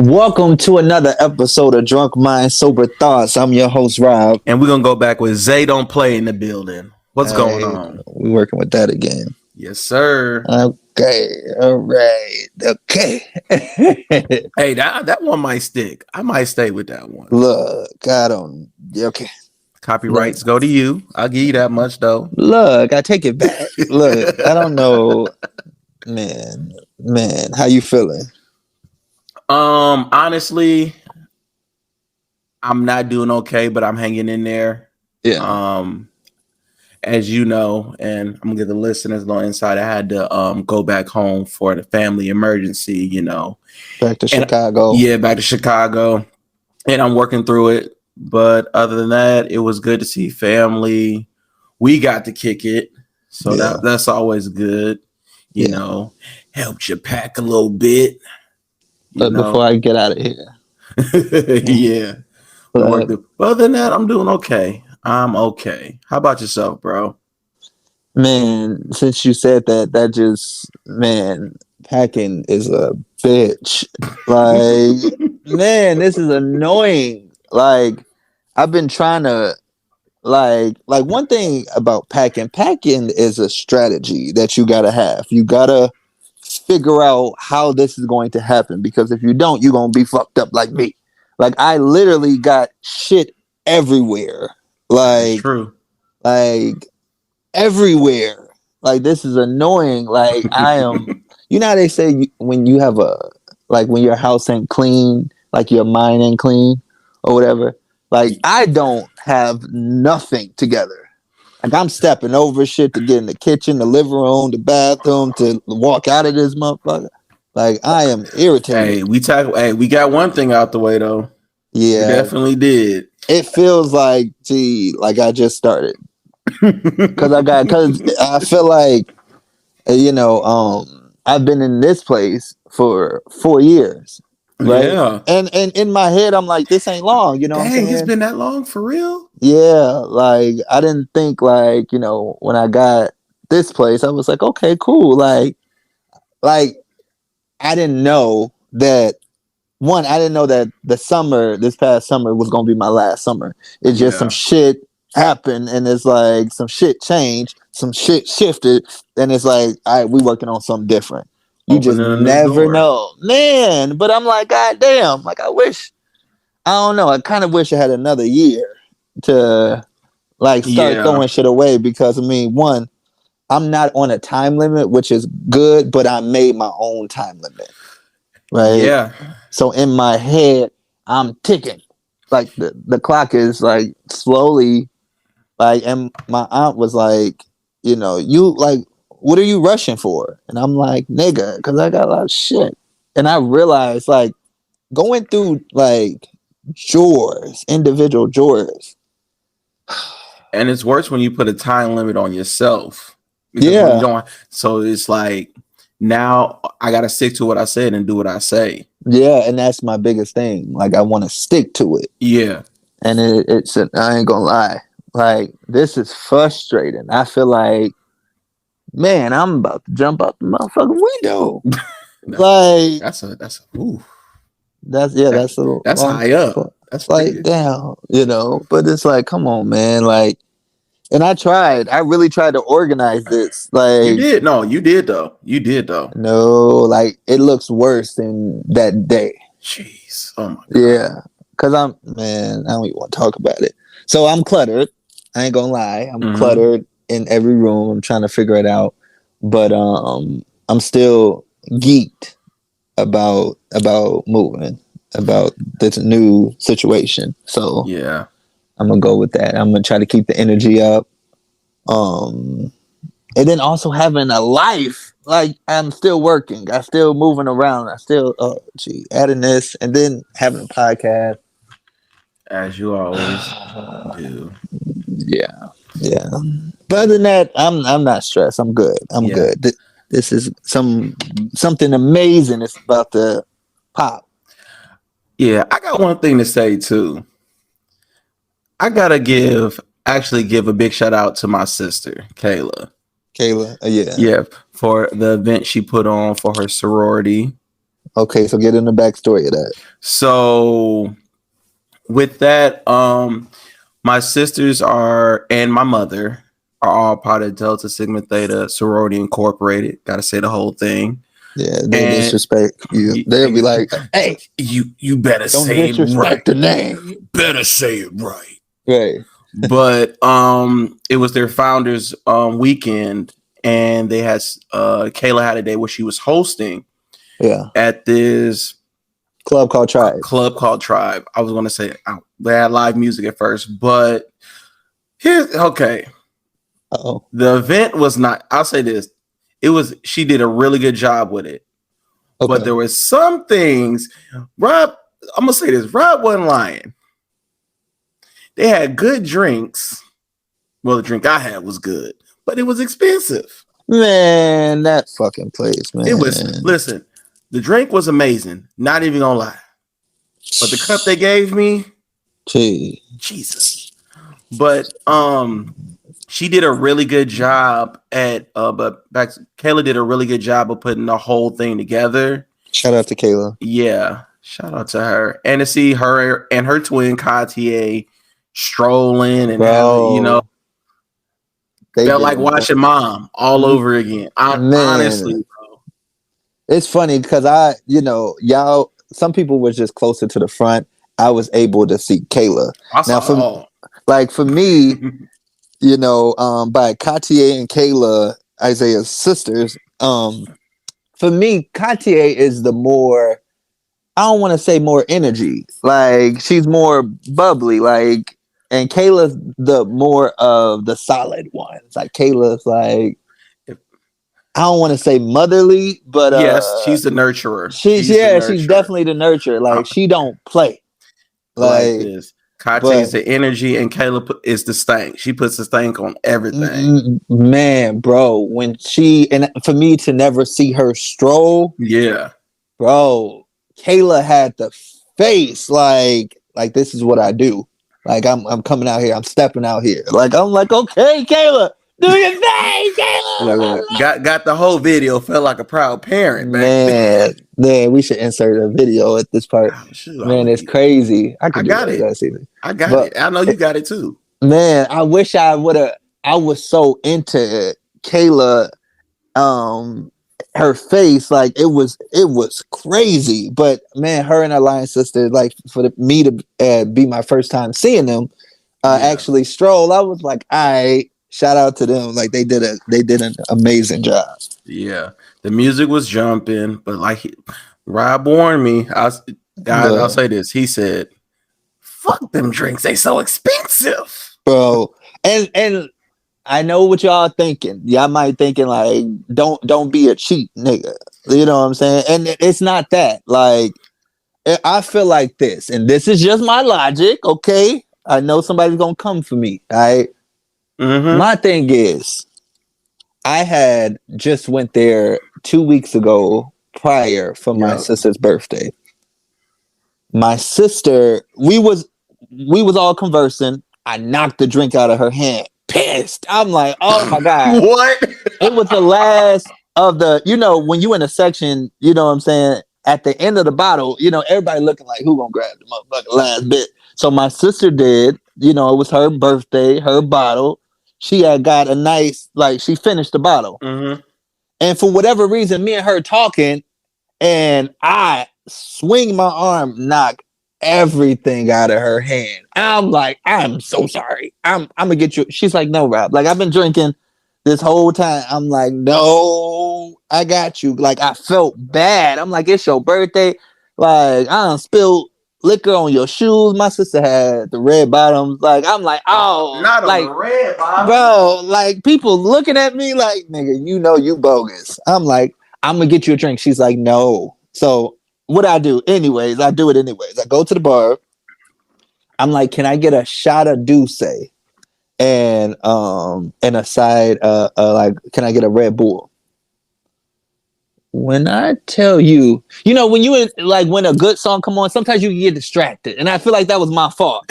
Welcome to another episode of Drunk Mind Sober Thoughts. I'm your host, Rob. And we're going to go back with Zay Don't Play in the building. What's going on? We're working with that again. Yes, sir. Okay. All right. Okay. Hey, that one might stick. I might stay with that one. Look, I don't. Okay. Copyrights go to you. I'll give you that much, though. Look, I take it back. Look, I don't know. Man, how you feeling? Honestly, I'm not doing okay, but I'm hanging in there. Yeah. As you know, and I'm gonna give the listeners a little insight. I had to go back home for the family emergency, you know. Back to Chicago. Yeah, back to Chicago. And I'm working through it. But other than that, it was good to see family. We got to kick it. So that's always good. You know, helped you pack a little bit. But before I get out of here. Yeah. But other than that, I'm doing okay. I'm okay. How about yourself, bro? Man, since you said that just, man, packing is a bitch. Like, man, this is annoying. Like, I've been trying to, like one thing about packing is a strategy that you gotta have. You gotta figure out how this is going to happen, because if you don't, you're gonna be fucked up like me. Like, I literally got shit everywhere. Like, true. Like, everywhere. Like, this is annoying. Like, I am, you know how they say when you have when your house ain't clean, like your mind ain't clean or whatever. Like, I don't have nothing together. Like, I'm stepping over shit to get in the kitchen, the living room, the bathroom, to walk out of this motherfucker. Like, I am irritated. Hey, we got one thing out the way though. Yeah, we definitely did. It feels like, like I just started. Because I feel like, I've been in this place for 4 years, right? Yeah. And in my head, I'm like, this ain't long, you know what I'm saying? It's been that long for real? Yeah, like, I didn't think, like, when I got this place, I was like, okay, cool. Like, I didn't know that, I didn't know that this past summer was going to be my last summer. It's just some shit happened, and it's like some shit changed, some shit shifted, and it's like, all right, we working on something different. You just never know, man. But I'm like, God damn, like, I don't know, I kind of wish I had another year to, like, start throwing shit away, because, I mean, one, I'm not on a time limit, which is good, but I made my own time limit, right? Yeah. So in my head, I'm ticking. Like, the clock is, like, slowly, like, and my aunt was like, you like, what are you rushing for? And I'm like, nigga, because I got a lot of shit. And I realized, like, going through, like, individual drawers. And it's worse when you put a time limit on yourself. So it's like, now I got to stick to what I said and do what I say. Yeah, and that's my biggest thing. Like, I want to stick to it. Yeah. And it's I ain't gonna lie. Like, this is frustrating. I feel like, man, I'm about to jump out the motherfucking window. Like, that's high up. That's like, damn, but it's like, come on, man. Like, and I really tried to organize this. Like, you did. No, you did though. No, like, it looks worse than that day. Jeez. Oh my God. Yeah. Cause I don't even want to talk about it. So I'm cluttered. I ain't gonna lie. I'm cluttered in every room. I'm trying to figure it out. But I'm still geeked about moving, about this new situation. So yeah, I'm gonna go with that. I'm gonna try to keep the energy up. And then also having a life. Like, I'm still working. I'm still moving around. I still adding this, and then having a podcast. As you always do. Yeah. But other than that, I'm not stressed. I'm good. I'm good. This is something amazing. It's about to pop. Yeah, I got one thing to say too. I gotta give a big shout out to my sister, Kayla. Yeah, for the event she put on for her sorority. Okay, so get in the backstory of that. So with that, my sisters and my mother are all part of Delta Sigma Theta Sorority Incorporated. Got to say the whole thing. Yeah, they disrespect you. They'll be like, "Hey, you better don't say it right. the name. You better say it right." Right. But it was their founders weekend, and they had Kayla had a day where she was hosting. Yeah. At this club called Tribe. I was going to say they had live music at first, but here's okay. Uh-oh. The event was not. I'll say this. She did a really good job with it. Okay. But there were some things, Rob, I'm going to say this. Rob wasn't lying. They had good drinks. Well, the drink I had was good, but it was expensive. Man, that fucking place, man. It was, listen, the drink was amazing. Not even going to lie. But the cup they gave me, Jesus. But she did a really good job Kayla did a really good job of putting the whole thing together. Shout out to Kayla. Yeah, shout out to her. And to see her and her twin Katia strolling and felt like watching Mom all over again. Honestly, bro. It's funny because y'all, some people was just closer to the front. I was able to see Kayla. For me, by Katia and Kayla, Isaiah's sisters, for me, Katia is the more, I don't want to say more energy. Like, she's more bubbly, like, and Kayla's the more of the solid ones. Like, Kayla's like, I don't want to say motherly, but yes, she's the nurturer. She's definitely the nurturer. Like, she don't play. Like this. Katia is the energy, and Kayla is the stank. She puts the stank on everything. Man, bro, when and for me to never see her stroll, yeah, bro, Kayla had the face like this is what I do. Like I'm coming out here, I'm stepping out here. Like I'm like, okay, Kayla, do your thing, Kayla. Got the whole video. Felt like a proud parent, man. We should insert a video at this part. Man, it's crazy. I got it. I got it. I know you got it too. Man, I wish I would have. I was so into Kayla, her face, like it was crazy. But man, her and her line sister, like for me to be my first time seeing them, actually stroll. I was like, shout out to them. Like they did an amazing job. Yeah, the music was jumping, but like Rob warned me. I'll say this. He said, "Fuck them drinks. They so expensive, bro." And I know what y'all thinking. Y'all might thinking like, don't be a cheap nigga. You know what I'm saying? And it's not that. Like, I feel like this, and this is just my logic. Okay, I know somebody's gonna come for me. All right. Mm-hmm. My thing is, I had just went there 2 weeks ago prior for my sister's birthday. My sister, we was all conversing. I knocked the drink out of her hand. Pissed. I'm like, oh my God. What? It was the last of the, when you in a section, you know what I'm saying? At the end of the bottle, everybody looking like who gonna grab the motherfucking last bit. So my sister did, it was her birthday, her bottle. She had got a nice, she finished the bottle. Mm-hmm. And for whatever reason, me and her talking, and I swing my arm, knock everything out of her hand. I'm like, I'm so sorry. I'm gonna get you. She's like, no, Rob. Like, I've been drinking this whole time. I'm like, no, I got you. Like, I felt bad. I'm like, it's your birthday. Like, I done spilled liquor on your shoes. My sister had the red bottoms. Like, I'm like, oh, not like, on the red bottom, bro. Like, people looking at me like, nigga, you bogus. I'm like, I'm gonna get you a drink. She's like, no. So what I do, anyways, I do it anyways. I go to the bar. I'm like, can I get a shot of Douce and a side, like, can I get a Red Bull? When I tell you, when you when a good song come on, sometimes you can get distracted, and I feel like that was my fault.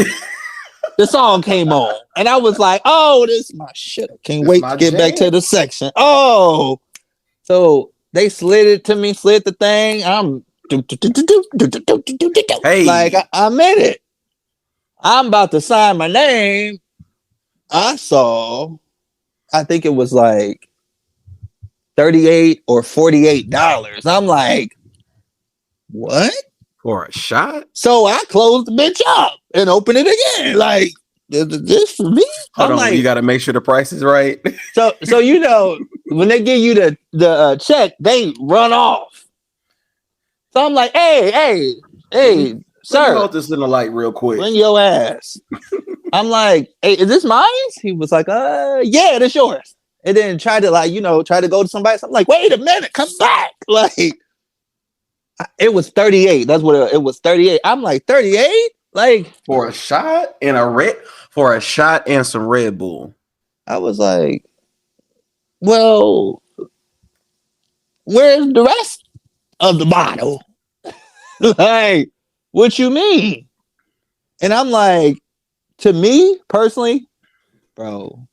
The song came on, and I was like, "Oh, this is my shit! I can't wait to get back to the section." Oh, so they slid the thing. I'm Hey, like I'm in it. I'm about to sign my name. I think it was like $38 or $48. I'm like, what? for a shot? So I closed the bitch up and opened it again. Like, this for me? Hold I'm on, like, you got to make sure the price is right. so you know, when they give you the check, they run off. So I'm like, hey, Let me sir, hold this in the light real quick. bring your ass. I'm like, hey, is this mine? He was like, yeah, that's yours. And then try to go to somebody. So I'm like, wait a minute, come back. Like, it was 38. That's what it was, 38. I'm like, 38? Like, For a shot and some Red Bull. I was like, well, where's the rest of the bottle? Like, what you mean? And I'm like, to me personally, bro,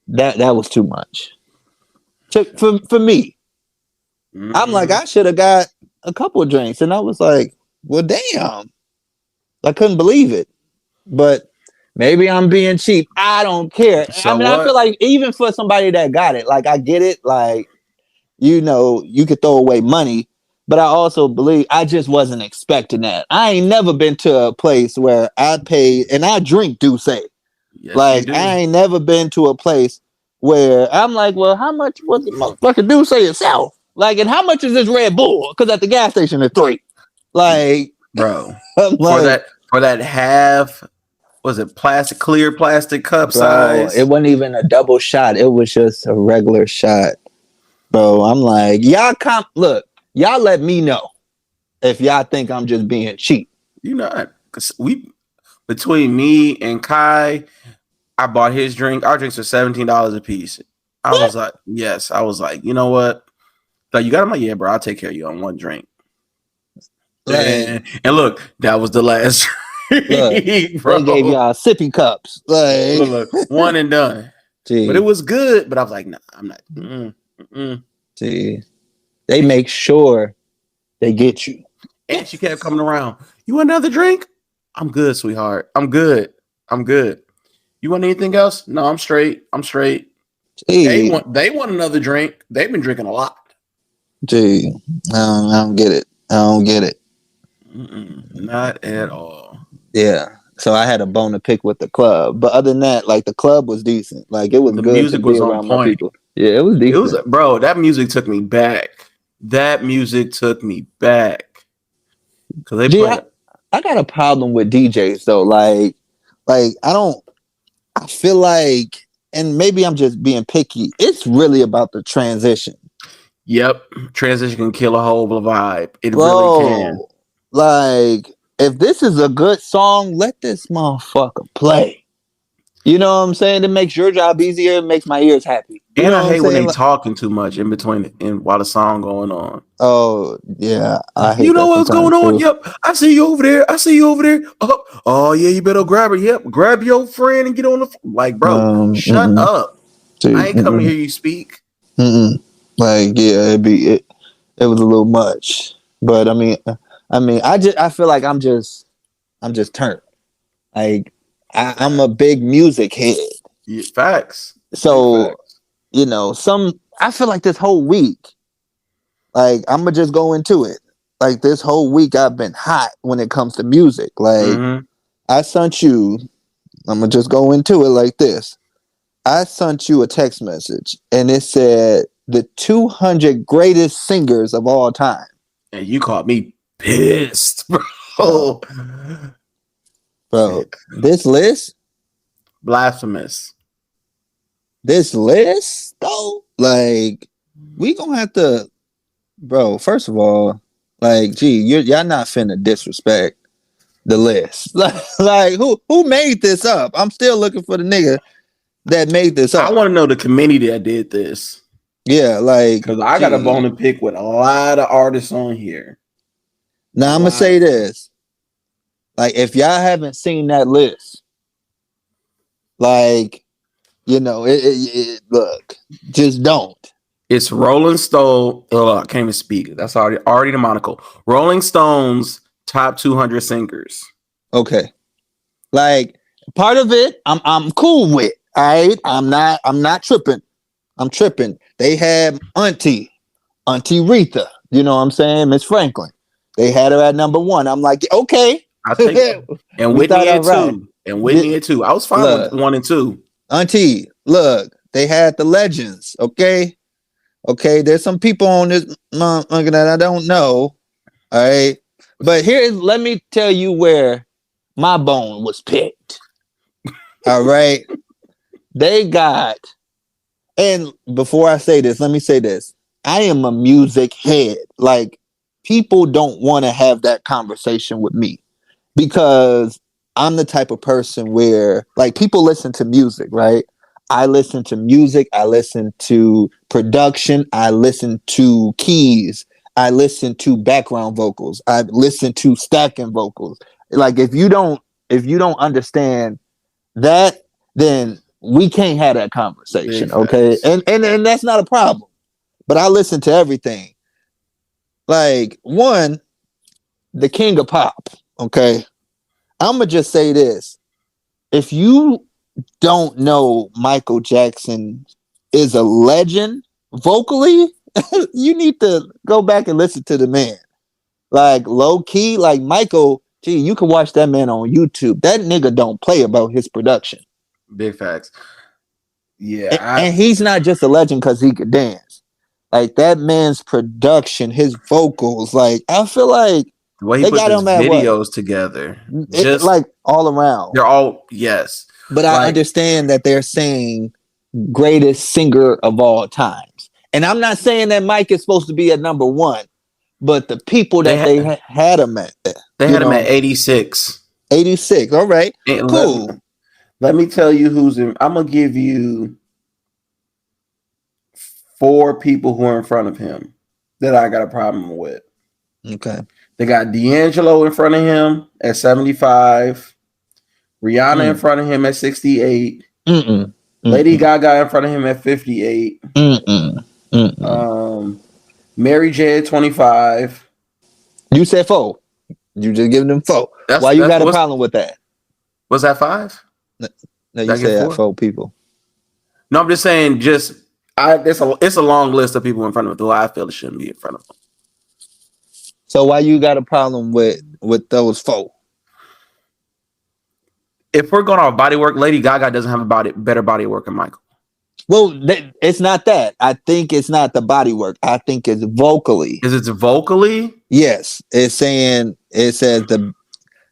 that was too much. For me. Mm-hmm. I'm like, I should have got a couple of drinks. And I was like, well, damn. I couldn't believe it. But maybe I'm being cheap. I don't care. So I mean, I feel like even for somebody that got it, like I get it, like, you could throw away money, but I also believe I just wasn't expecting that. I ain't never been to a place where I pay and I drink Douce. Yes, like I ain't never been to a place where I'm like, well, how much was the motherfucker Douce itself? Like, and how much is this Red Bull? Because at the gas station it's $3. Like, bro, like, for that half, was it clear plastic cup size? It wasn't even a double shot. It was just a regular shot. Bro, I'm like, y'all let me know if y'all think I'm just being cheap. You know, because between me and Kai, I bought his drink. Our drinks are $17 a piece. I was like, yes. I was like, you know what? Like, you got him? Like, yeah, bro, I'll take care of you on one drink. And look, that was the last drink, bro. They gave y'all sippy cups. Like, look, one and done. Gee. But it was good. But I was like, nah, I'm not. See, they make sure they get you. And she kept coming around. You want another drink? I'm good, sweetheart. I'm good. You want anything else? No, I'm straight. They want another drink. They've been drinking a lot. Gee, I don't get it. Not at all. Yeah. So I had a bone to pick with the club, but other than that, like the club was decent. Like it was the good music to be was around on point. My people. Yeah, it was decent. It was, bro. That music took me back. Because they played. I got a problem with DJs though. Like I feel like, and maybe I'm just being picky. It's really about the transition. Yep, transition can kill a whole vibe. It really can. Like, if this is a good song, let this motherfucker play. You know what I'm saying? It makes your job easier. It makes my ears happy. You know, I hate when they talking too much in between and while the song going on. Oh yeah, I hate. You know what's going on? Too. Yep, I see you over there. Oh yeah, you better grab her. Yep, grab your friend and get on the like, bro. Shut up. Dude, I ain't coming to hear you speak. Like, yeah, it was a little much, but I mean, I feel like I'm just turned. Like, I'm a big music head. Yeah, facts. So, facts. I feel like this whole week, like, I'm gonna just go into it. Like, this whole week, I've been hot when it comes to music. Like, I sent you. I'm gonna just go into it like this. I sent you a text message, and it said the 200 greatest singers of all time. And you caught me pissed, bro. Bro, this list? Blasphemous. This list, though? Like, we gonna have to... Bro, first of all, like, y'all not finna disrespect the list. Like, who made this up? I'm still looking for the nigga that made this up. I want to know the committee that did this. Yeah, like, because I got a bone to pick with a lot of artists on here. Now I'm gonna say this: like, if y'all haven't seen that list, like, look, just don't. It's Rolling Stone. Oh, I can't even speak. That's already the monocle. Rolling Stones top 200 singers. Okay. Like part of it, I'm cool with. All right. I'm not tripping. I'm tripping. They had Auntie Retha. You know what I'm saying? Miss Franklin. They had her at number one. I'm like, okay. I think, and We Whitney thought, all had right. two. And Whitney had two. I was fine with 1 and 2. Auntie, look, they had the legends. Okay. Okay. There's some people on this that I don't know. All right. But let me tell you where my bone was picked. All right. They got, and before I say this, let me say this. I am a music head. Like, people don't want to have that conversation with me because I'm the type of person where, like, people listen to music, right? I listen to music. I listen to production. I listen to keys. I listen to background vocals. I listen to stacking vocals. Like, if you don't understand that, then we can't have that conversation. Okay. And that's not a problem. But I listen to everything. Like, one, the king of pop. Okay. I'ma just say this. If you don't know Michael Jackson is a legend vocally, you need to go back and listen to the man. Like, low key, like Michael, gee, you can watch that man on YouTube. That nigga don't play about his production. Big facts. Yeah. And he's not just a legend because he could dance. Like, that man's production, his vocals, like, I feel like the way he they put got his him at videos together, just like all around. They're all, yes. But I understand that they're saying greatest singer of all times. And I'm not saying that Mike is supposed to be at number one, but the people that they had him at. They had him at 86. 86. All right. And cool. Let me tell you who's in. I'm going to give you 4 people who are in front of him that I got a problem with. Okay. They got D'Angelo in front of him at 75. Rihanna in front of him at 68. Lady Gaga in front of him at 58. Mary J at 25. You said 4. You just giving them 4. Why you got a problem with that? Was that 5? No, you said 4 people. No, I'm just saying. It's a long list of people in front of him. Who I feel it shouldn't be in front of him. So why you got a problem with those 4? If we're going off body work, Lady Gaga doesn't have better body work than Michael. Well, it's not that. I think it's not the body work. I think it's vocally. Is it vocally? Yes. It says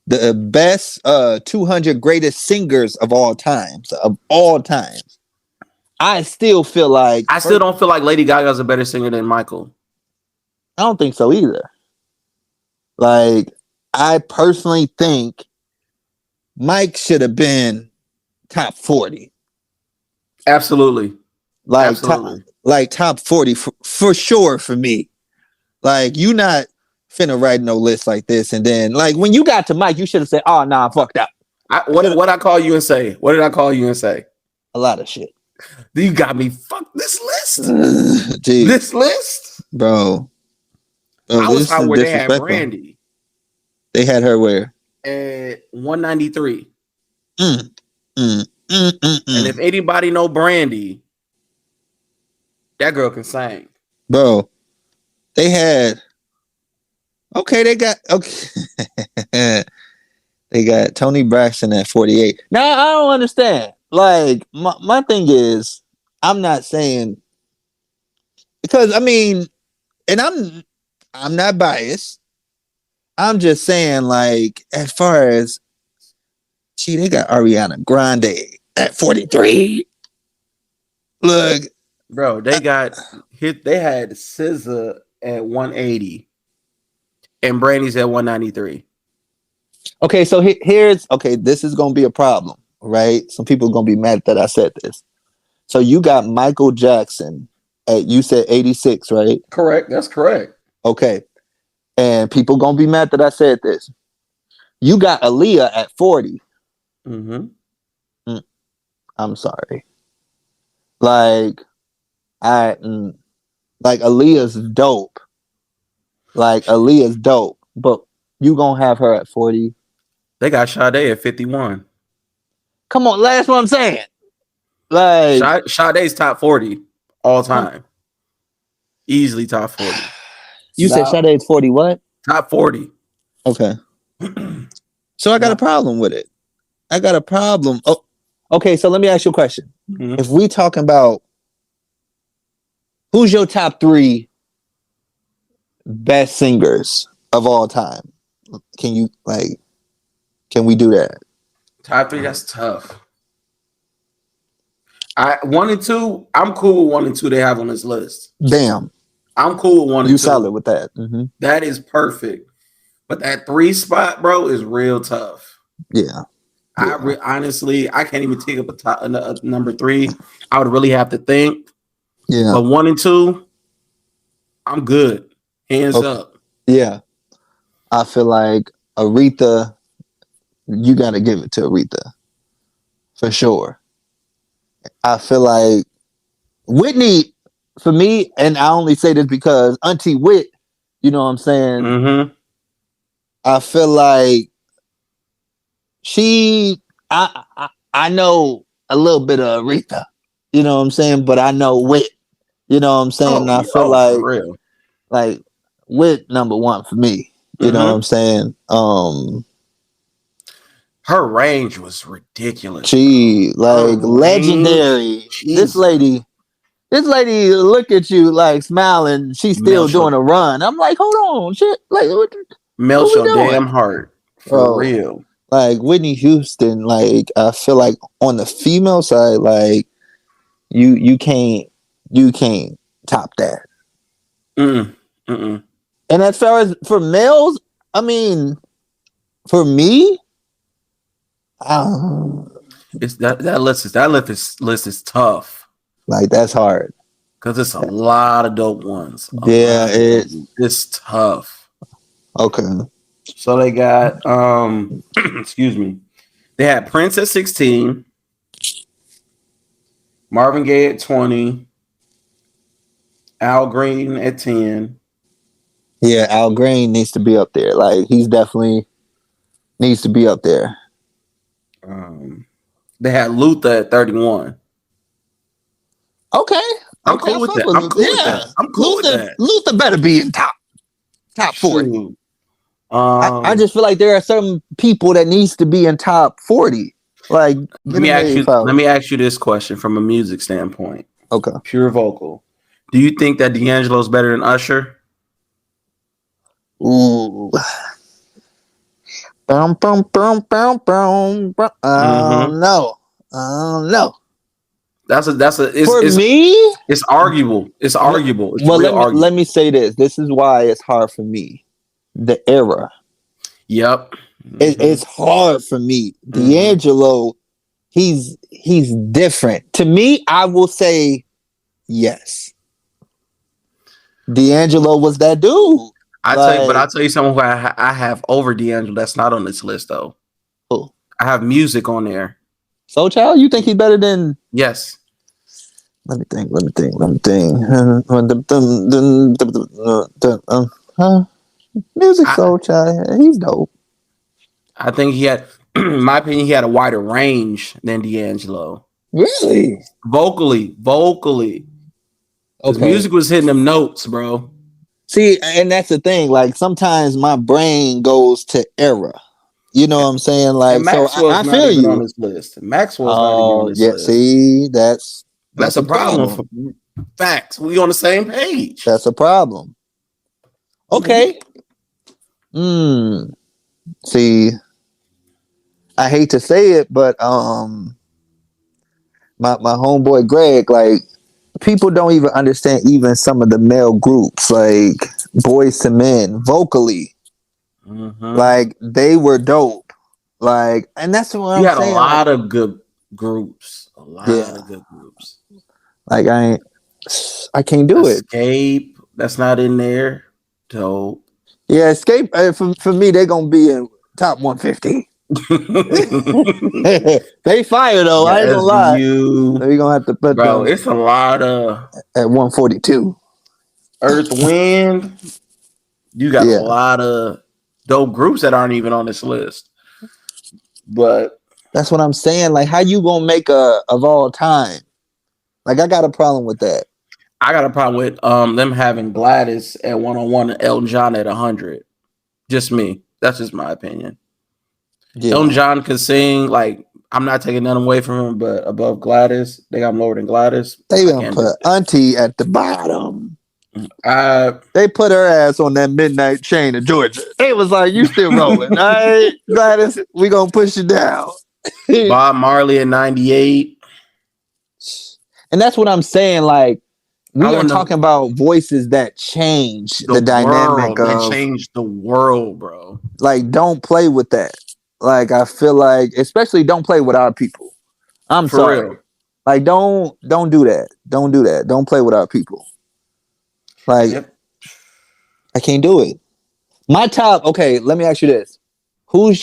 the best 200 greatest singers of all times. I still feel like I still don't feel like Lady Gaga is a better singer than Michael. I don't think so either. Like, I personally think Mike should have been top 40. Absolutely. Like, top 40 for sure for me. Like, you not finna write no list like this. And then, like, when you got to Mike, you should have said, oh, nah, fucked up. What I call you and say? What did I call you and say? A lot of shit. You got me fucked this list. This list? Bro. I was high where they had Brandy. They had her where? At 193. And if anybody know Brandy, that girl can sing. Bro, they had they got Toni Braxton at 48. Now I don't understand. Like, my thing is, I'm not saying, because I mean, and I'm not biased. I'm just saying, like, as far as they got Ariana Grande at 43. Look, bro, they had SZA at 180 and Brandy's at 193. Okay, so this is gonna be a problem, right? Some people are gonna be mad that I said this. So you got Michael Jackson you said 86, right? Correct, that's correct. Okay. And people gonna be mad that I said this. You got Aaliyah at 40. I'm sorry. Like, Like Aaliyah's dope. Like Aaliyah's dope, but you gonna have her at 40. They got Sade at 51. Come on, that's what I'm saying. Like Sade's top 40 all time. Easily top 40. You said Sade's 40 what? Top 40. Okay. So I got a problem with it. I got a problem. Oh, okay, so let me ask you a question. Mm-hmm. If we talking about who's your top 3 best singers of all time, can we do that? Top 3, that's tough. 1 and 2, I'm cool with 1 and 2 they have on this list. Damn. I'm cool with 1 and 2. You solid with that. Mm-hmm. That is perfect. But that 3 spot, bro, is real tough. Yeah. Honestly, I can't even take up a number 3. I would really have to think. Yeah. But 1 and 2, I'm good. Hands up. Yeah. I feel like Aretha, you got to give it to Aretha. For sure. I feel like Whitney, for me, and I only say this because Auntie Whit, you know what I'm saying? Mm-hmm. I feel like I know a little bit of Aretha, you know what I'm saying? But I know Whit, you know what I'm saying? And I feel like Whit number 1 for me, you know what I'm saying? Her range was ridiculous. She legendary. Jesus. This lady look at you like smiling. She's still doing a run. I'm like, hold on, shit. Like, melt your damn heart for real. Like Whitney Houston. Like I feel like on the female side, like you can't top that. And as far as for males, I mean, for me. It's that list is tough. Like that's hard because it's a lot of dope ones. It's tough. Okay, so they got excuse me, they had Prince at 16, Marvin Gaye at 20, Al Green at 10. Yeah, Al Green needs to be up there. Like he's definitely needs to be up there. They had Luther at 31. Okay. I'm cool with that. I'm cool with that. Luther better be in top 40. I just feel like there are some people that needs to be in top 40. Like let me ask you this question from a music standpoint. Okay. Pure vocal. Do you think that D'Angelo's better than Usher? Ooh. No. That's for me. It's arguable. It's arguable. It's let me say this. This is why it's hard for me. The era. Yep. It's hard for me. D'Angelo, he's different. To me, I will say yes. D'Angelo was that dude. I'll tell you someone who I have over D'Angelo that's not on this list though. Who? I have Music on there. Soul Child? You think he's better than? Yes. Let me think. Music Soul Child. He's dope. I think he had, in my opinion, he had a wider range than D'Angelo. Really? Vocally. Okay. Music was hitting them notes, bro. See, and that's the thing. Like sometimes my brain goes to era. You know what I'm saying? Like, so I feel you on this list. Maxwell's not even on this list. See, that's a problem. Facts. We on the same page. That's a problem. Okay. See, I hate to say it, but my homeboy Greg, like, people don't even understand even some of the male groups, like Boyz II Men, vocally. Like they were dope. Like, and that's what I'm saying. You had a lot of good groups. Like I can't do it. Escape, that's not in there. Dope. Yeah, Escape for me, they're gonna be in top 150. They fire though. I ain't gonna lie. They're gonna have to put bro. It's a lot of at 142. Earth Wind. You got a Yeah. lot of dope groups that aren't even on this list. But that's what I'm saying. Like, how you gonna make a of all time? Like, I got a problem with that. I got a problem with them having Gladys at 101 and Elton John at 100. Just me. That's just my opinion. Yeah. Elton John could sing. Like, I'm not taking nothing away from him, but above Gladys, they got him lower than Gladys. They gonna put Auntie at the bottom. They put her ass on that midnight train to Georgia. They was like, "You still rolling, all right, Gladys? We gonna push you down." Bob Marley at 98. And that's what I'm saying. Like, we are talking about voices that change the dynamic of. That changed the world, bro. Like, don't play with that. Like, I feel like, especially don't play with our people. I'm For sorry. Real. Like, don't do that. Don't do that. Don't play with our people. Like, yep. I can't do it. My top. Okay, let me ask you this: who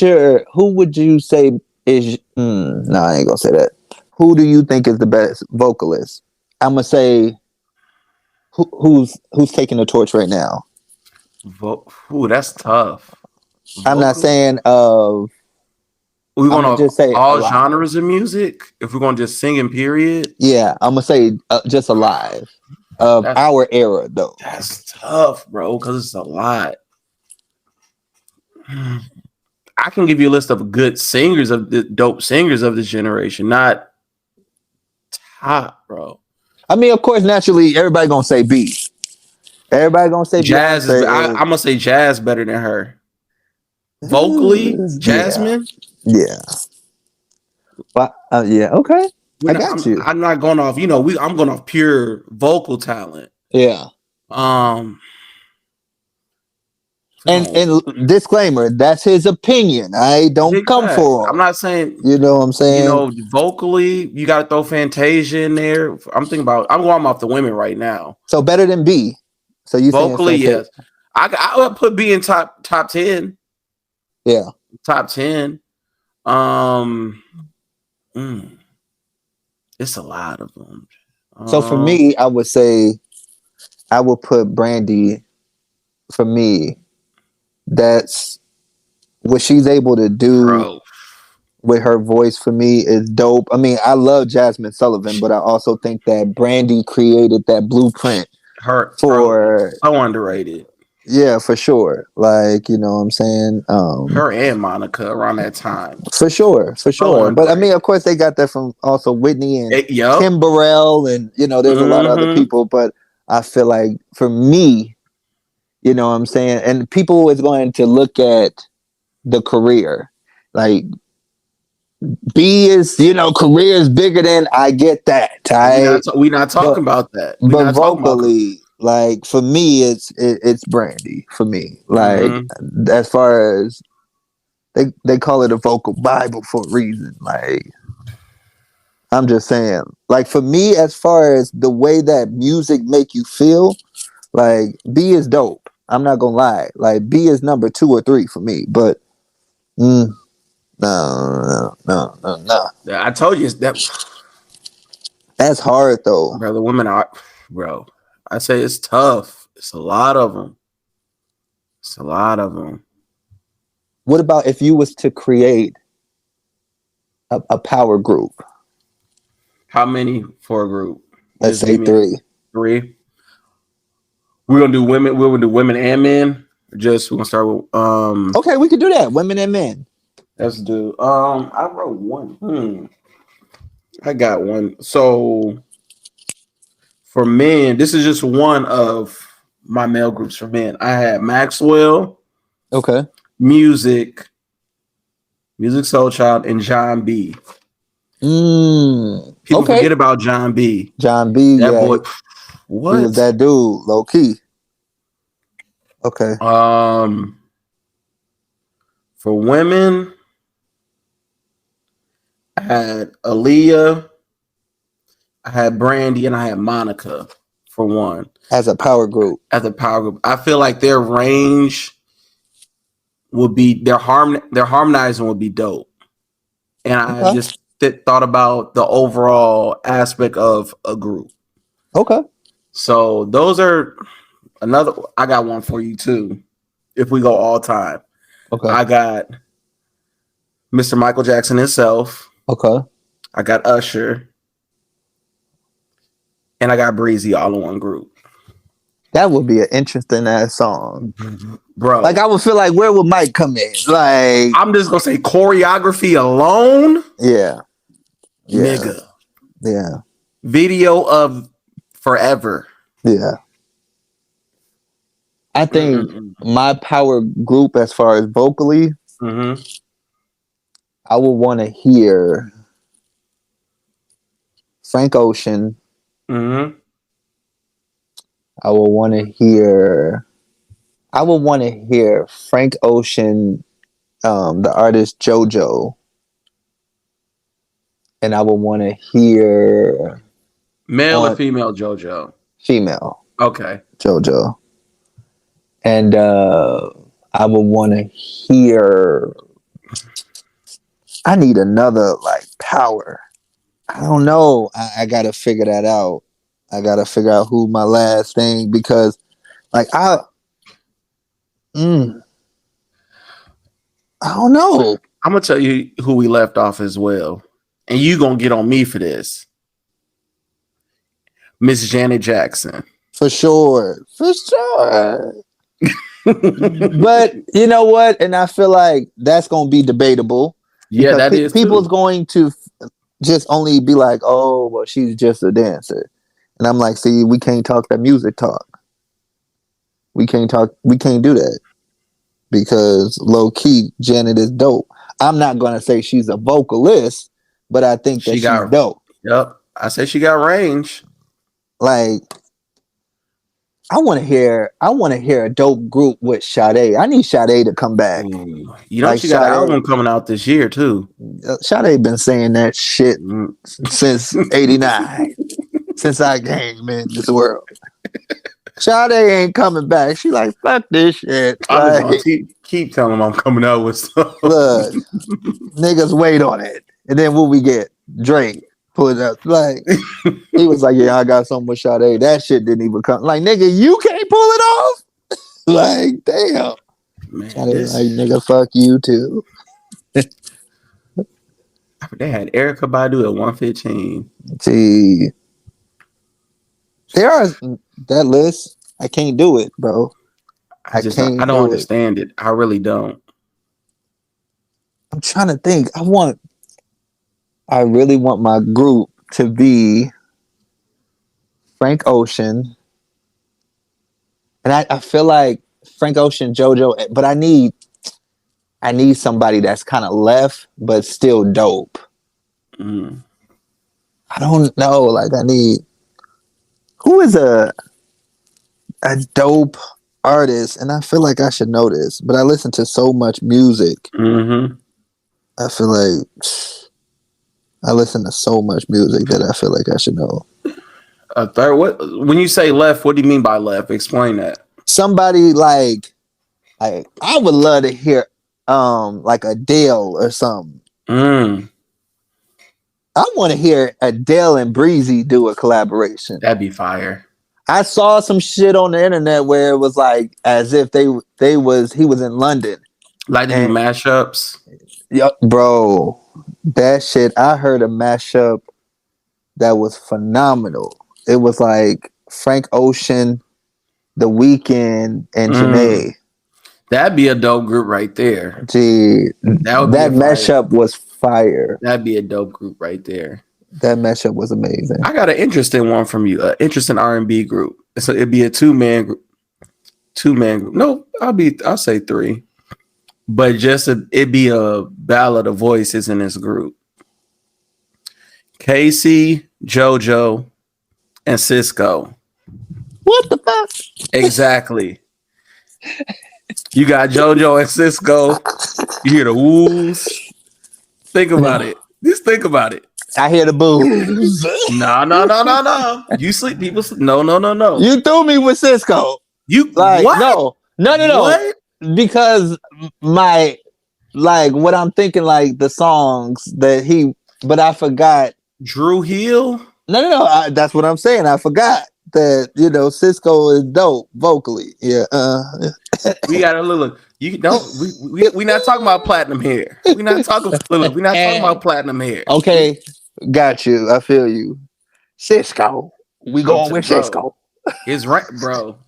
would you say is? No, I ain't gonna say that. Who do you think is the best vocalist? I'm gonna say who's taking the torch right now. Ooh, that's tough. I'm not saying of. We want to just say all genres of music. If we're gonna just sing in period, yeah, I'm gonna say just alive of our era though. That's tough, bro, because it's a lot. I can give you a list of good singers of the dope singers of this generation, not top, bro. I mean, of course, naturally, everybody gonna say B. Everybody gonna say Jazz. I'm gonna say Jazz better than her. Vocally, Jasmine. Yeah. But yeah, okay. I got you. I'm not going off. You know, I'm going off pure vocal talent. Yeah. And disclaimer, that's his opinion. I don't come for him. I'm not saying, you know what I'm saying? You know, vocally, you got to throw Fantasia in there. I'm going off the women right now. So better than B. So you vocally, yes. I would put B in top 10. Yeah. Top 10. It's a lot of them. So for me, I would say I would put Brandy. For me, that's what she's able to do with her voice. For me, is dope. I mean, I love Jasmine Sullivan, but I also think that Brandy created that blueprint for so underrated. Yeah, for sure. Like, you know what I'm saying? Her and Monica around that time. For sure. But I mean, of course, they got that from also Whitney and Kim Burrell, and you know, there's a lot of other people. But I feel like for me, you know what I'm saying? And people is going to look at the career. Like, B is, you know, career is bigger than, I get that. We're not talking about that. But vocally, like, for me, it's Brandy. For me, like, as far as they call it a vocal Bible for a reason. Like, I'm just saying, like, for me, as far as the way that music make you feel, like, B is dope. I'm not gonna lie. Like, B is number 2 or 3 for me. But no. Yeah, I told you that's hard though. Bro, the women are, bro. I say it's tough. It's a lot of them. What about if you was to create a power group? How many for a group? Let's say 3. 3. We're gonna do women. We're gonna do women and men. We're gonna start with Okay, we could do that. Women and men. Let's do. I wrote one. I got one. So for men, this is just one of my male groups for men. I had Maxwell. Okay. Music Soul Child, and John B. People forget about John B. John B. That boy. What? He was that dude, low key. Okay. For women, I had Aaliyah, I had Brandy, and I had Monica for one. As a power group. I feel like their range would be their harmonizing would be dope. And I just thought about the overall aspect of a group. Okay. So those are I got one for you too. If we go all time, Okay. I got Mr. Michael Jackson himself. Okay. I got Usher, and I got Breezy all in one group. That would be an interesting ass song, bro. Like I would feel like, where would Mike come in? Like I'm just gonna say choreography alone. Yeah. Nigga. Yeah. Video of Forever. Yeah. I think my power group, as far as vocally, I would want to hear Frank Ocean. I would want to hear. I would want to hear Frank Ocean, the artist JoJo, and I would want to hear male or female JoJo. Female. Okay. JoJo, and I would want to hear. I need another like power. I don't know. I gotta figure that out. I gotta figure out who my last thing, because like I don't know. I'm gonna tell you who we left off as well, and you gonna get on me for this. Miss Janet Jackson. For sure. But you know what? And I feel like that's gonna be debatable. Yeah, that is. People's going to just only be like, "Oh, well, she's just a dancer," and I'm like, "See, we can't talk that music talk. We can't do that, because low key, Janet is dope. I'm not gonna say she's a vocalist, but I think that she's dope. Yep, I say she got range. Like, I want to hear a dope group with Sade. I need Sade to come back. You know, like, she got an album coming out this year too. Sade been saying that shit since '89, since I came in this world. Sade ain't coming back. She like, fuck this shit. I'm just gonna keep telling them I'm coming out with stuff. Look, niggas wait on it, and then what we get? Drake put it up. Like, he was like, yeah, I got something with Sade. That shit didn't even come. Like, nigga, you can't pull it off? Like, damn. Man, Sade's like, nigga, fuck you too. They had Erykah Badu at 115. Gee. There are that list. I can't do it, bro. I don't understand it. I really don't. I'm trying to think. I really want my group to be Frank Ocean. And I feel like Frank Ocean, JoJo, but I need somebody that's kind of left, but still dope. I don't know. Like, I need, who is a dope artist? And I feel like I should know this, but I listen to so much music. I feel like I listen to so much music that I feel like I should know. A third. What, when you say left, what do you mean by left? Explain that. Somebody like I would love to hear like Adele or something. I want to hear Adele and Breezy do a collaboration. That'd be fire. I saw some shit on the internet where it was like as if he was in London. Like to do mashups. Yep, bro. That shit, I heard a mashup that was phenomenal. It was like Frank Ocean, The Weeknd, and Janae. That'd be a dope group right there. Gee, that mashup was fire. That'd be a dope group right there. That mashup was amazing. I got an interesting one from you. An interesting R&B group. So it'd be a two-man group. No, I'll say three. But it'd be a ballad of voices in this group. Casey, JoJo, and Cisco. What the fuck? Exactly. You got JoJo and Cisco. You hear the woos. Think about it. Just think about it. I hear the boos. No. You sleep, people. No. You threw me with Cisco. You like what? No. What? Because what I'm thinking, like the songs that but I forgot. Drew Hill? No. That's what I'm saying. I forgot. that Cisco is dope vocally. Yeah. We got a little. You don't. We not talking about platinum here. We not talking. Look, we not talking about platinum here. Okay, got you. I feel you. Cisco. We going with Bro, Cisco. it's right, bro.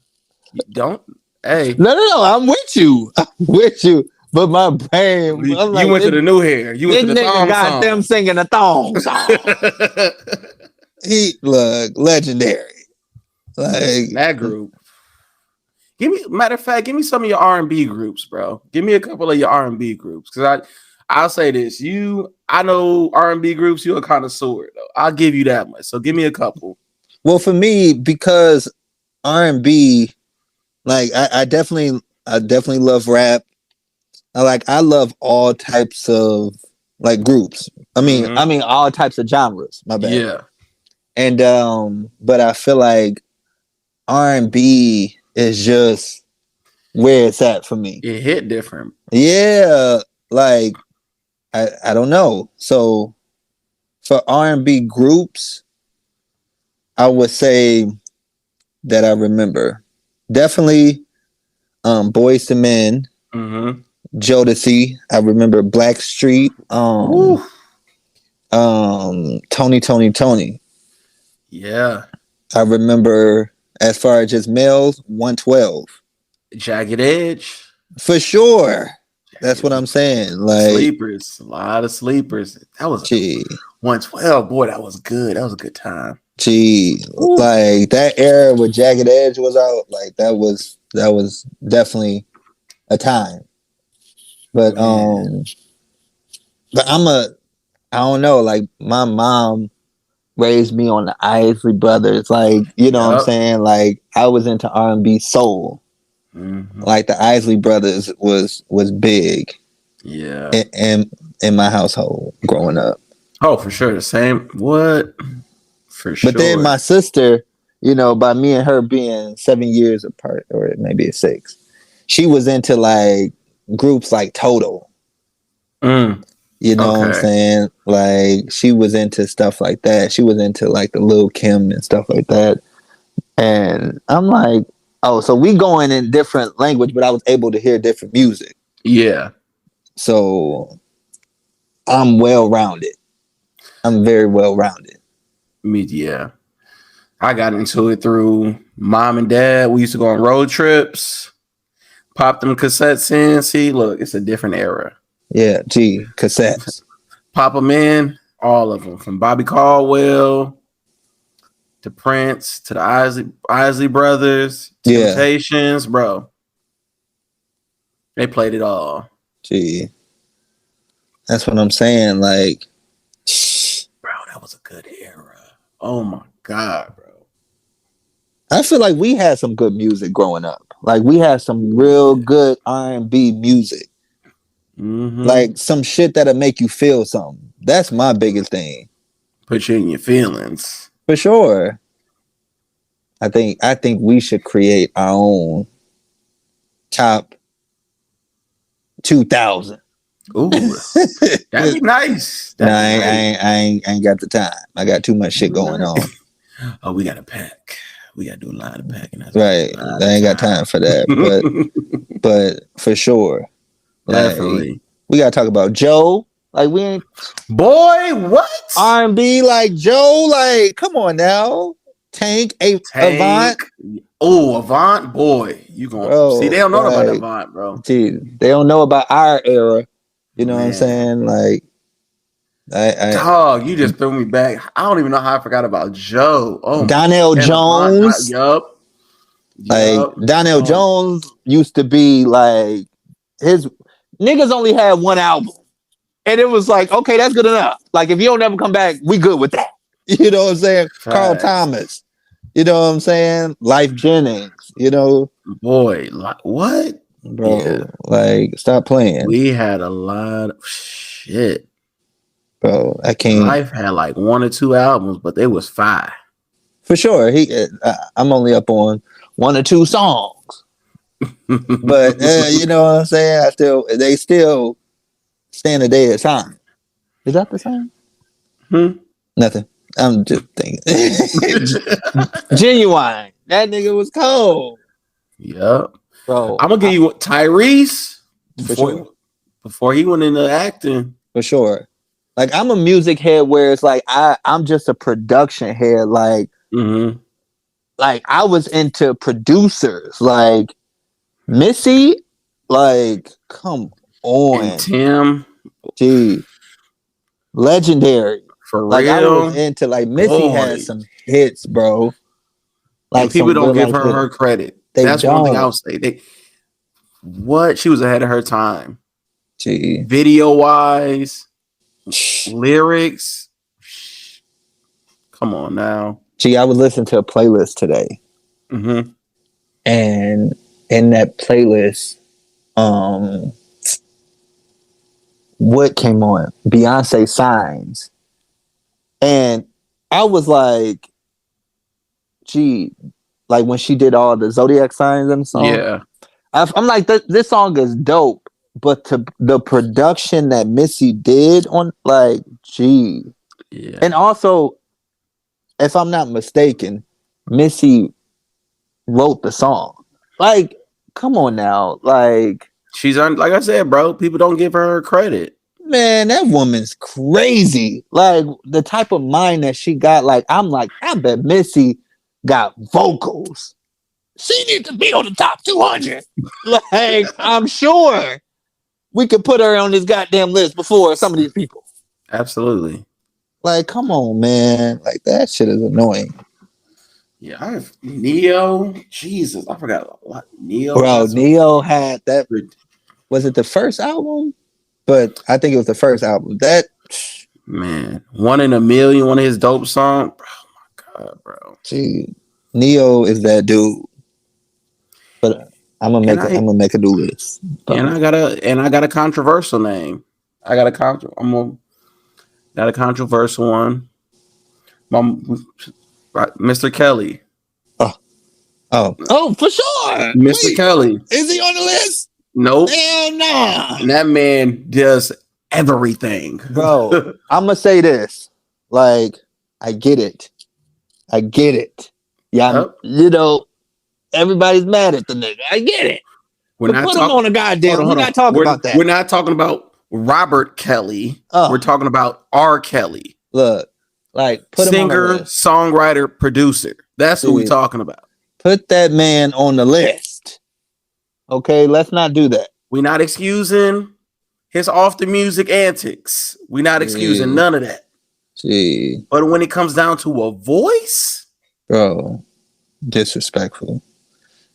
You don't. Hey. No. I'm with you. I'm with you. But my brain, You went to the new hair. You went to the thong got song. them singing a thong song. He look legendary. Like that group. Matter of fact, give me some of your R&B groups, bro. Give me a couple of your R&B groups, because I'll say this: I know R&B groups. You're a connoisseur, though. I'll give you that much. So give me a couple. Well, for me, because R&B, like I definitely love rap. I love all types of like groups. I mean all types of genres. My bad. Yeah. And but I feel like R&B is just where it's at for me. It hit different. Yeah, like I don't know. So for R&B groups, I would say that I remember definitely Boyz II Men, Jodeci. I remember Blackstreet, Tony. Yeah. I remember, as far as just males, 112. Jagged Edge. For sure. That's what I'm saying. Like sleepers, a lot of sleepers. That was 112. Boy, that was good. That was a good time. Like that era where Jagged Edge was out, like that was definitely a time. But I don't know, like my mom raised me on the Isley Brothers, like what I'm saying, like I was into R&B soul. Like the Isley Brothers was big, in my household growing up. Oh, for sure, the same. What? For sure. But then my sister, by me and her being 7 years apart, or maybe it's 6, she was into like groups like Total. You know what I'm saying? Like she was into stuff like that. She was into like the Lil Kim and stuff like that. And I'm like, oh, so we going in different language, but I was able to hear different music. Yeah. So I'm well-rounded. I'm very well-rounded. Yeah. I got into it through mom and dad. We used to go on road trips, pop them cassettes in. See, look, it's a different era. Yeah, cassettes. Pop them in, all of them, from Bobby Caldwell to Prince to the Isley Brothers, Temptations, bro. They played it all. That's what I'm saying. Like, bro, that was a good era. Oh my God, bro. I feel like we had some good music growing up. Like we had some real good R&B music. Like some shit that'll make you feel something. That's my biggest thing. Put you in your feelings. For sure. I think we should create our own top 2000. Ooh, that'd be nice. I ain't got the time. I got too much shit going on. Oh, we gotta pack. We gotta do a lot of packing. Right. I ain't got time for that. But for sure. Definitely. Like, we gotta talk about Joe. Like we ain't what? R&B like Joe. Like, come on now. Tank. Avant. Oh, Avant, boy. You gonna see, they don't know about Avant, bro. They don't know about our era. You know what I'm saying? Like dog, you just threw me back. I don't even know how I forgot about Joe. Oh, Donnell Jones. Yup. Like Donnell Jones used to be like his niggas only had one album. And it was like, okay, that's good enough. Like if you don't ever come back, we good with that. You know what I'm saying? Right. Carl Thomas. You know what I'm saying? Life Jennings. Boy, like what? Bro, like stop playing. We had a lot of shit. Bro, I can't. Life had like 1 or 2 albums, but they was 5. For sure. I'm only up on 1 or 2 songs. But you know what I'm saying? They still stand the day of time. Is that the same? Nothing. I'm just thinking. Genuine. That nigga was cold. Yep. Bro. I'm gonna give you Tyrese before he went into acting. For sure. Like I'm a music head where it's like I'm just a production head. Like, like I was into producers. Like Missy, like, come on. And Tim. Gee. Legendary. For like real. I was into like Missy had some hits, bro. Like and people don't give her credit. That's one thing I'll say. She was ahead of her time. Gee. Video wise, lyrics. Come on now. Gee, I was listening to a playlist today. And in that playlist, what came on? Beyonce Signs. And I was like, gee, like when she did all the zodiac signs in the song. Yeah. I'm like, this song is dope. But the production that Missy did on, like, gee. Yeah. And also, if I'm not mistaken, Missy wrote the song. Like, come on now. Like, like I said, bro, people don't give her credit. Man, that woman's crazy. Like, the type of mind that she got, like, I'm like, I bet Missy got vocals. She needs to be on the top 200. Like, I'm sure we could put her on this goddamn list before some of these people. Absolutely. Like, come on, man. Like, that shit is annoying. Yeah, I have Neo. Jesus, I forgot a lot. Neo. Bro, Neo had that. Was it the first album? But I think it was the first album. That, man, 1 in a Million, one of his dope songs. Oh my god, bro. Gee, Neo is that dude. But I'm gonna make a new list. And I got a controversial name. I got a controversial one. Mr. Kelly. Oh, for sure. Mr. Kelly. Is he on the list? Nope. Hell no. And that man does everything. Bro, I'm gonna say this. Like, I get it. Yeah, you know, everybody's mad at the nigga. I get it. Put him on a goddamn. We're not talking about that. We're not talking about Robert Kelly. We're talking about R. Kelly. Look, like, put him on the list. Songwriter, producer. That's who we're talking about. Put that man on the list. Okay, let's not do that. We're not excusing his off the music antics. We're not excusing none of that. Gee. But when it comes down to a voice, bro, disrespectful.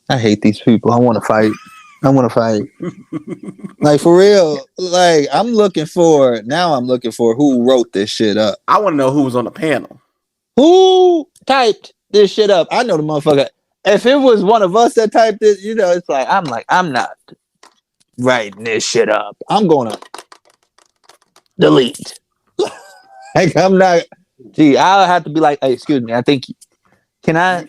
I hate these people. I want to fight. Like, for real. Like, I'm looking for who wrote this shit up. I want to know who was on the panel. Who typed this shit up? I know the motherfucker. If it was one of us that typed it, you know, it's like, I'm not writing this shit up. I'm gonna delete. Like, I'm not. Gee, I'll have to be like, hey, excuse me. Can I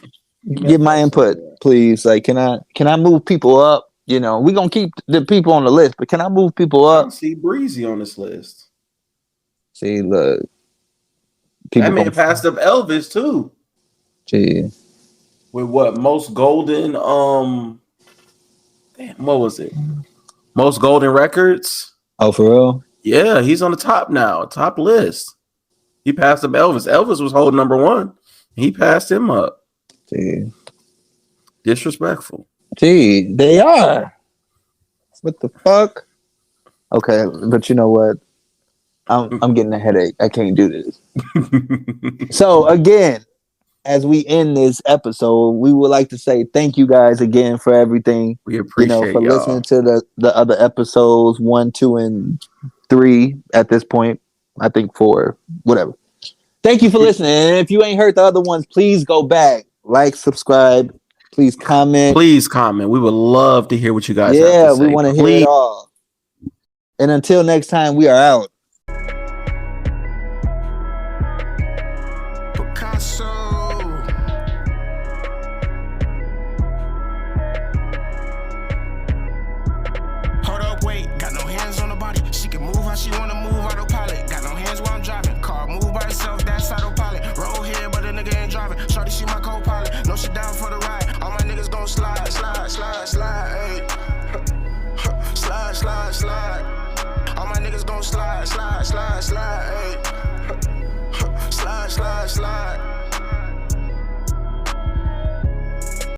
give my input, please? Like, can I move people up? You know, we're gonna keep the people on the list, but can I move people up? I see Breezy on this list. See, look. That man passed up Elvis too. Gee. With what? Most golden, what was it? Most golden records. Oh, for real? Yeah, he's on the top now, top list. He passed up Elvis. Elvis was holding number 1. He passed him up. Gee. Disrespectful. Gee, they are. What the fuck? Okay, but you know what? I'm getting a headache. I can't do this. So again, as we end this episode, we would like to say thank you guys again for everything. We appreciate for y'all. listening to the other episodes 1, 2, and 3 at this point. I think 4, whatever. Thank you for listening. And if you ain't heard the other ones, please go back, like, subscribe, please comment. Please comment. We would love to hear what you guys have to say. We want to hear it all. And until next time, we are out. Picasso. Hold up, wait, got no hands on the body. She can move how she wanna move, autopilot. Got no hands while I'm driving. Car move by itself, that's autopilot. Roll slide. All my niggas gon' slide, slide, slide, slide, ayy. Slide, slide, slide.